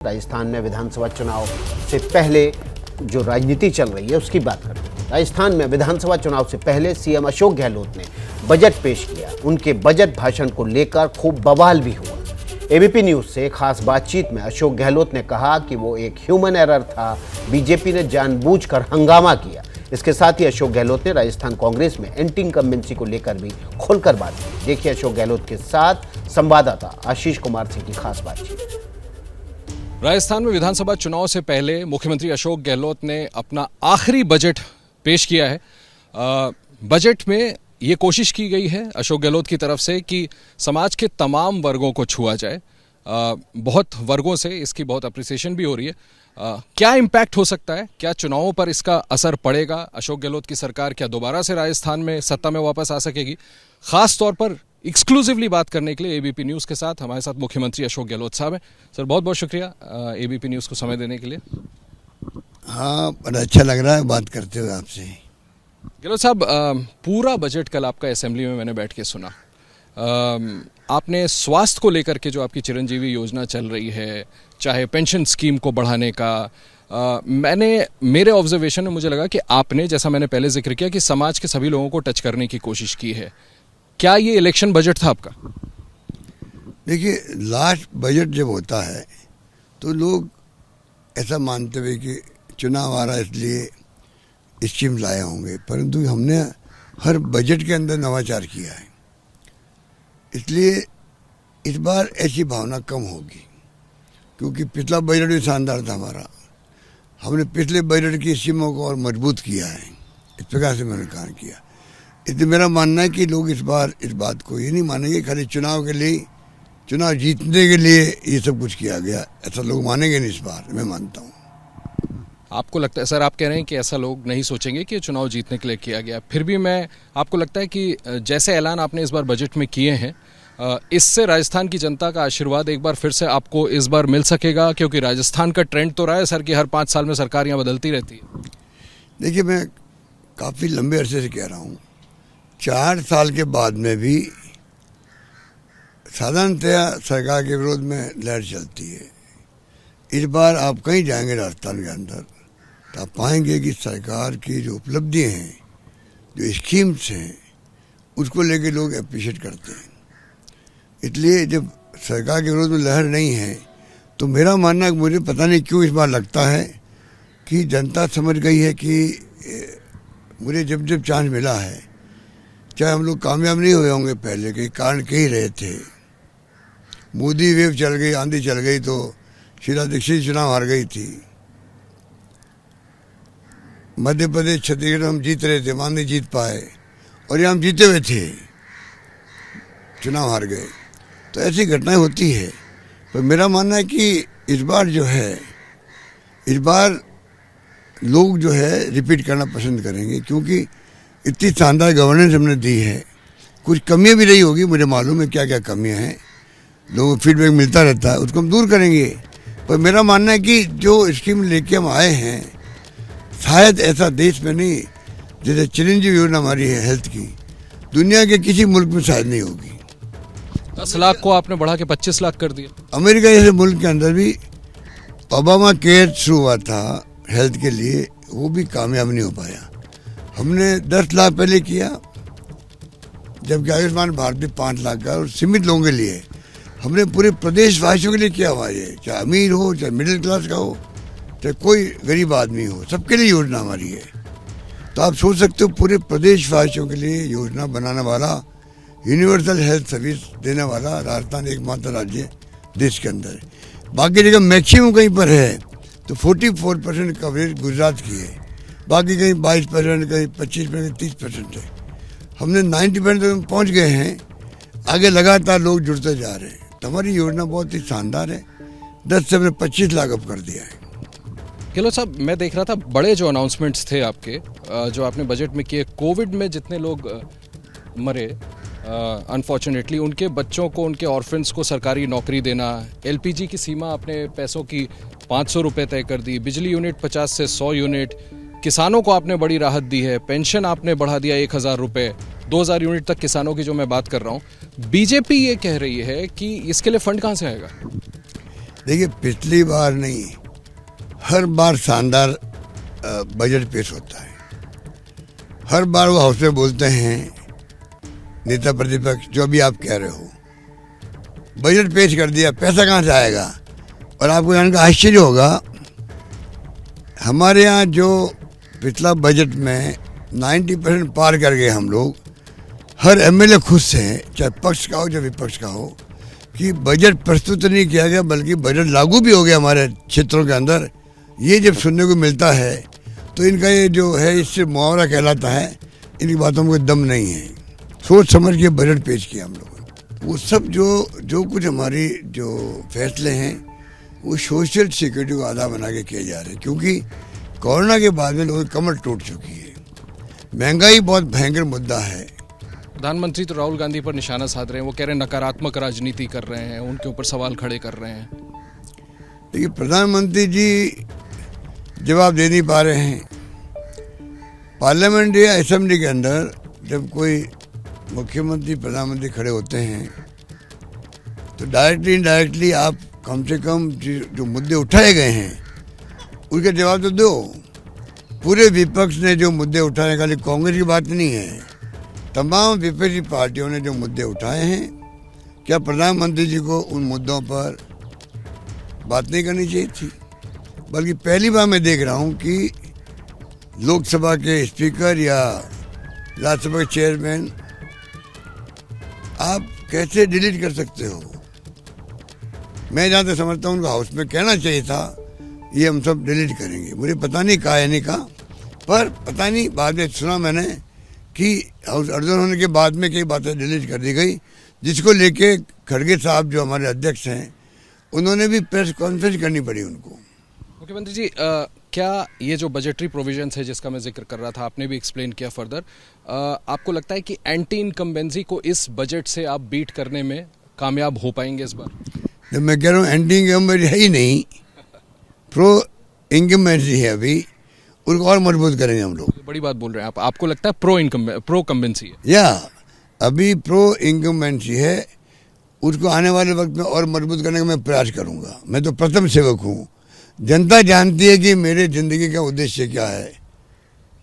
राजस्थान में विधानसभा चुनाव से पहले जो राजनीति चल रही है उसकी बात करते हैं। राजस्थान में विधानसभा चुनाव से पहले सीएम अशोक गहलोत ने बजट पेश किया। उनके बजट भाषण को लेकर खूब बवाल भी हुआ। एबीपी न्यूज से खास बातचीत में अशोक गहलोत ने कहा कि वो एक ह्यूमन एरर था, बीजेपी ने जानबूझकर हंगामा किया। इसके साथ ही अशोक गहलोत ने राजस्थान कांग्रेस में एंटी इनकम्बेंसी को लेकर भी खुलकर बात की। देखिए अशोक गहलोत के साथ संवाददाता आशीष कुमार सिंह की खास बातचीत। राजस्थान में विधानसभा चुनाव से पहले मुख्यमंत्री अशोक गहलोत ने अपना आखिरी बजट पेश किया है। बजट में ये कोशिश की गई है अशोक गहलोत की तरफ से कि समाज के तमाम वर्गों को छुआ जाए। बहुत वर्गों से इसकी बहुत अप्रिसिएशन भी हो रही है। क्या इम्पैक्ट हो सकता है, क्या चुनावों पर इसका असर पड़ेगा? अशोक गहलोत की सरकार क्या दोबारा से राजस्थान में सत्ता में वापस आ सकेगी? खास तौर पर एक्सक्लूसिवली बात करने के लिए एबीपी न्यूज़ के साथ हमारे साथ मुख्यमंत्री अशोक गहलोत साहब हैं। सर बहुत बहुत शुक्रिया एबीपी न्यूज़ को समय देने के लिए। हाँ, बड़ा अच्छा लग रहा है बात करते हुए आपसे। गहलोत साहब, पूरा बजट कल आपका असेंबली में मैंने बैठ के सुना। आपने स्वास्थ्य को लेकर के जो आपकी चिरंजीवी योजना चल रही है, चाहे पेंशन स्कीम को बढ़ाने का, मेरे ऑब्जर्वेशन में मुझे लगा कि आपने, जैसा मैंने पहले जिक्र किया, कि समाज के सभी लोगों को टच करने की कोशिश की है। क्या ये इलेक्शन बजट था आपका? देखिए, लास्ट बजट जब होता है तो लोग ऐसा मानते हुए कि चुनाव आ रहा है इसलिए स्कीम लाए होंगे, परंतु हमने हर बजट के अंदर नवाचार किया है। इसलिए इस बार ऐसी भावना कम होगी, क्योंकि पिछला बजट भी शानदार था हमारा। हमने पिछले बजट की स्कीमों को और मजबूत किया है। इस प्रकार से मैंने काम किया। इसलिए मेरा मानना है कि लोग इस बार इस बात को ये नहीं मानेंगे खाली चुनाव के लिए, चुनाव जीतने के लिए ये सब कुछ किया गया, ऐसा लोग मानेंगे नहीं। इस बार मैं मानता हूँ। आपको लगता है, सर आप कह रहे हैं कि ऐसा लोग नहीं सोचेंगे कि चुनाव जीतने के लिए किया गया, फिर भी आपको लगता है कि जैसे ऐलान आपने इस बार बजट में किए हैं, इससे राजस्थान की जनता का आशीर्वाद एक बार फिर से आपको इस बार मिल सकेगा? क्योंकि राजस्थान का ट्रेंड तो रहा है सर कि हर 5 साल में सरकार यहाँ बदलती रहती है। देखिए, मैं काफ़ी लंबे अरसे से कह रहा हूँ, 4 साल के बाद में भी साधारणतया सरकार के विरोध में लहर चलती है। इस बार आप कहीं जाएंगे राजस्थान के अंदर तो आप पाएंगे कि सरकार की जो उपलब्धियां हैं, जो स्कीम्स हैं, उसको लेके लोग अप्रिशिएट करते हैं। इसलिए जब सरकार के विरोध में लहर नहीं है तो मेरा मानना है, मुझे पता नहीं क्यों इस बार लगता है कि जनता समझ गई है कि मुझे जब जब चांस मिला है, चाहे हम लोग कामयाब नहीं हुए होंगे पहले के कारण कह ही रहे थे, मोदी वेव चल गई, आंधी चल गई तो शीला दीक्षित चुनाव हार गई थी। मध्य प्रदेश, छत्तीसगढ़ हम जीत रहे थे, वहाँ नहीं जीत पाए, और यहाँ हम जीते हुए थे, चुनाव हार गए। तो ऐसी घटनाएं होती है। पर मेरा मानना है कि इस बार जो है, इस बार लोग जो है रिपीट करना पसंद करेंगे, क्योंकि इतनी शानदार गवर्नेंस हमने दी है। कुछ कमियां भी रही होगी, मुझे मालूम है क्या क्या कमियां हैं, लोगों को फीडबैक मिलता रहता है, उसको हम दूर करेंगे। पर मेरा मानना है कि जो स्कीम लेके हम आए हैं, शायद ऐसा देश में नहीं, जैसे चिरंजीवी योजना हमारी है हेल्थ की, दुनिया के किसी मुल्क में शायद नहीं होगी। 10 लाख को आपने बढ़ा के 25 लाख कर दिया। अमेरिका जैसे मुल्क के अंदर भी ओबामा केयर शुरू हुआ था हेल्थ के लिए, वो भी कामयाब नहीं हो पाया। हमने 10 लाख पहले किया, जबकि आयुष्मान भारत भी 5 लाख का और सीमित लोगों के लिए। हमने पूरे प्रदेशवासियों के लिए किया हुआ है, चाहे अमीर हो, चाहे मिडिल क्लास का हो, चाहे कोई गरीब आदमी हो, सबके लिए योजना हमारी है। तो आप सोच सकते हो, पूरे प्रदेशवासियों के लिए योजना बनाने वाला, यूनिवर्सल हेल्थ सर्विस देने वाला राजस्थान एकमात्र राज्य देश के अंदर है। बाकी जगह मैक्सिमम कहीं पर है तो 44% कवरेज गुजरात की है, बाकी कहीं 22%, कहीं 25%, 30% है। हमने 90% पहुँच गए हैं। आगे लगातार लोग जुड़ते जा रहे हैं। तो हमारी योजना बहुत ही शानदार है। 10 से हमने 25 लाख अब कर दिया है। गहलोत साहब, मैं देख रहा था बड़े जो अनाउंसमेंट्स थे आपके, जो आपने बजट में किए, कोविड में जितने लोग मरे अनफॉर्चुनेटली, उनके बच्चों को, उनके ऑर्फन्स को सरकारी नौकरी देना, एलपीजी की सीमा आपने पैसों की 500 रुपये तय कर दी, बिजली यूनिट 50 से 100 यूनिट, किसानों को आपने बड़ी राहत दी है, पेंशन आपने बढ़ा दिया 1000 रुपये, 2000 यूनिट तक किसानों की जो मैं बात कर रहा हूँ। बीजेपी ये कह रही है कि इसके लिए फंड कहाँ से आएगा? देखिए, पिछली बार नहीं, हर बार शानदार बजट पेश होता है। हर बार वो हाउस में बोलते हैं नेता प्रतिपक्ष, जो अभी आप कह रहे हो, बजट पेश कर दिया, पैसा कहाँ से आएगा। और आपको जानकर आश्चर्य होगा, हमारे यहाँ जो पिछला बजट में 90% पार कर गए हम लोग, हर एमएलए खुश हैं, चाहे पक्ष का हो चाहे विपक्ष का हो, कि बजट प्रस्तुत नहीं किया गया बल्कि बजट लागू भी हो गया हमारे क्षेत्रों के अंदर। ये जब सुनने को मिलता है तो इनका ये जो है, इससे मुहावरा कहलाता है, इनकी बातों में कोई दम नहीं है। सोच समझ के बजट पेश किया हम लोगों ने। वो सब जो कुछ हमारी जो फैसले हैं वो सोशल सिक्योरिटी को आधार बना के किए जा रहे हैं, क्योंकि कोरोना के बाद में लोगों की कमर टूट चुकी है। महंगाई बहुत भयंकर मुद्दा है। प्रधानमंत्री तो राहुल गांधी पर निशाना साध रहे हैं, वो कह रहे हैं नकारात्मक राजनीति कर रहे हैं, उनके ऊपर सवाल खड़े कर रहे हैं। देखिए, प्रधानमंत्री जी जवाब दे नहीं पा रहे हैं। पार्लियामेंट या असेंबली के अंदर जब कोई मुख्यमंत्री प्रधानमंत्री खड़े होते हैं तो डायरेक्टली इनडायरेक्टली आप कम से कम जो मुद्दे उठाए गए हैं उनके जवाब तो दो। पूरे विपक्ष ने जो मुद्दे उठाए, खाली कांग्रेस की बात नहीं है, तमाम विपक्षी पार्टियों ने जो मुद्दे उठाए हैं, क्या प्रधानमंत्री जी को उन मुद्दों पर बात नहीं करनी चाहिए थी? बल्कि पहली बार मैं देख रहा हूं कि लोकसभा के स्पीकर या राज्यसभा के चेयरमैन, आप कैसे डिलीट कर सकते हो? मैं जहाँ तक समझता हूँ उनको हाउस में कहना चाहिए था ये हम सब डिलीट करेंगे। मुझे पता नहीं कहा या नहीं कहा, पर पता नहीं, बाद में सुना मैंने कि हाउस अर्जन होने के बाद में कई बातें डिलीट कर दी गई, जिसको लेके खड़गे साहब जो हमारे अध्यक्ष हैं उन्होंने भी प्रेस कॉन्फ्रेंस करनी पड़ी उनको। मुख्यमंत्री जी, क्या ये जो बजटरी प्रोविजंस है जिसका मैं जिक्र कर रहा था, आपने भी एक्सप्लेन किया फर्दर, आपको लगता है कि एंटी इनकम्बेंसी को इस बजट से आप बीट करने में कामयाब हो पाएंगे इस बार? जब मैं कह रहा हूँ एंटी इनकम्बेंसी है ही नहीं, प्रो इनकम्बेंसी है, अभी उनको और मजबूत करेंगे हम लोग। बड़ी बात बोल रहे हैं आप। आपको लगता है प्रो कम्बेंसी है? या अभी प्रो इनकम्बेंसी है, उसको आने वाले वक्त में और मजबूत करने का मैं प्रयास करूंगा। मैं तो प्रथम सेवक हूँ। जनता जानती है कि मेरे जिंदगी का उद्देश्य क्या है,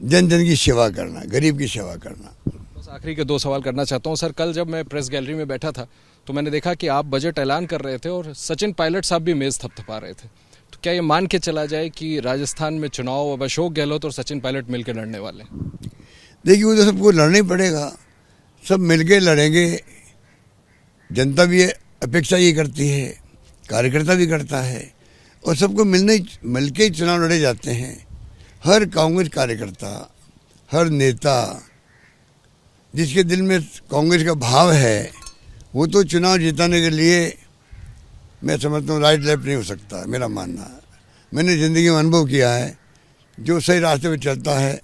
जन जन की सेवा करना, गरीब की सेवा करना। बस आखिरी के 2 सवाल करना चाहता हूँ सर। कल जब मैं प्रेस गैलरी में बैठा था तो मैंने देखा कि आप बजट ऐलान कर रहे थे और सचिन पायलट साहब भी मेज़ थपथपा रहे थे। तो क्या ये मान के चला जाए कि राजस्थान में चुनाव अब अशोक गहलोत और सचिन पायलट मिलकर लड़ने वाले हैं? देखिए, वो तो सबको लड़ना ही पड़ेगा, सब मिलके लड़ेंगे। जनता भी अपेक्षा ये करती है, कार्यकर्ता भी करता है, और सबको मिलके ही चुनाव लड़े जाते हैं। हर कांग्रेस कार्यकर्ता, हर नेता जिसके दिल में कांग्रेस का भाव है, वो तो चुनाव जिताने के लिए, मैं समझता हूँ, राइट लेफ्ट नहीं हो सकता, मेरा मानना है। मैंने ज़िंदगी में अनुभव किया है, जो सही रास्ते पे चलता है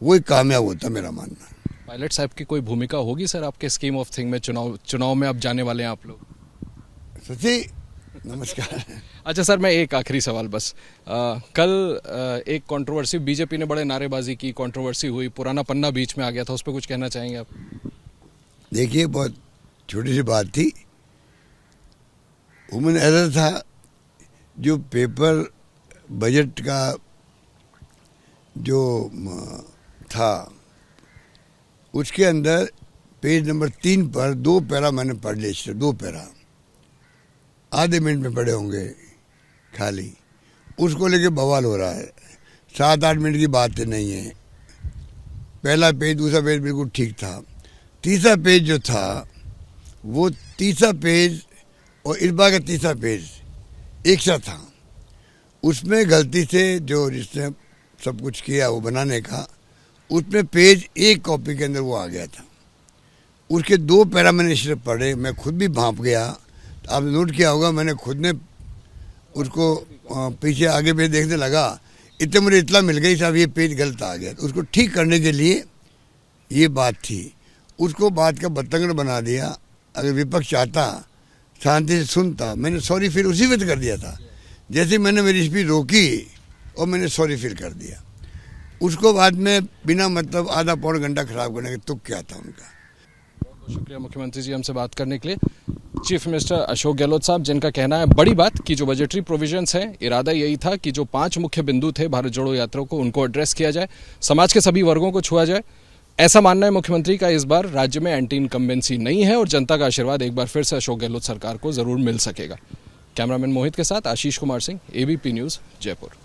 वही कामयाब होता है, मेरा मानना है। पायलट साहब की कोई भूमिका होगी सर आपके स्कीम ऑफ थिंग में? चुनाव में अब जाने वाले हैं आप लोग। सची नमस्कार। अच्छा सर, मैं एक आखिरी सवाल बस। कल एक कंट्रोवर्सी, बीजेपी ने बड़े नारेबाजी की, कंट्रोवर्सी हुई, पुराना पन्ना बीच में आ गया था, उस पर कुछ कहना चाहेंगे आप? देखिए, बहुत छोटी सी बात थी, ह्यूमन एरर था। जो पेपर बजट का जो था उसके अंदर पेज नंबर 3 पर 2 पैरा मैंने पढ़ लिए, 2 पैरा आधे मिनट में पढ़े होंगे खाली, उसको लेके बवाल हो रहा है। 7-8 मिनट की बात नहीं है। पहला पेज, दूसरा पेज बिल्कुल ठीक था, तीसरा पेज जो था वो तीसरा पेज और इस बार का तीसरा पेज एक सा था। उसमें गलती से जो जिसने सब कुछ किया वो बनाने का, उसमें पेज एक कॉपी के अंदर वो आ गया था। उसके 2 पैरा मैंने सिर्फ पढ़े, मैं खुद भी भांप गया। आपने नोट किया होगा, मैंने खुद ने उसको पीछे आगे पे देखने लगा, इतने मुझे इतना मिल गई साहब ये पेज गलत आ गया। तो उसको ठीक करने के लिए ये बात थी, उसको बात का बतंगड़ बना दिया। अगर विपक्ष चाहता शांति से सुनता, मैंने सॉरी फील उसी वक्त कर दिया था। जैसे मैंने मेरी स्पीच रोकी और मैंने सॉरी फील कर दिया, उसको बाद में बिना मतलब आधा पौन घंटा खराब करने का तुक क्या था उनका। बहुत शुक्रिया मुख्यमंत्री जी हमसे बात करने के लिए। चीफ मिनिस्टर अशोक गहलोत साहब, जिनका कहना है बड़ी बात कि जो बजटरी प्रोविजंस हैं, इरादा यही था कि जो 5 मुख्य बिंदु थे भारत जोड़ो यात्रा को, उनको एड्रेस किया जाए, समाज के सभी वर्गों को छुआ जाए। ऐसा मानना है मुख्यमंत्री का। इस बार राज्य में एंटी इनकम्बेंसी नहीं है और जनता का आशीर्वाद एक बार फिर से अशोक गहलोत सरकार को जरूर मिल सकेगा। कैमरामैन मोहित के साथ आशीष कुमार सिंह, एबीपी न्यूज़, जयपुर।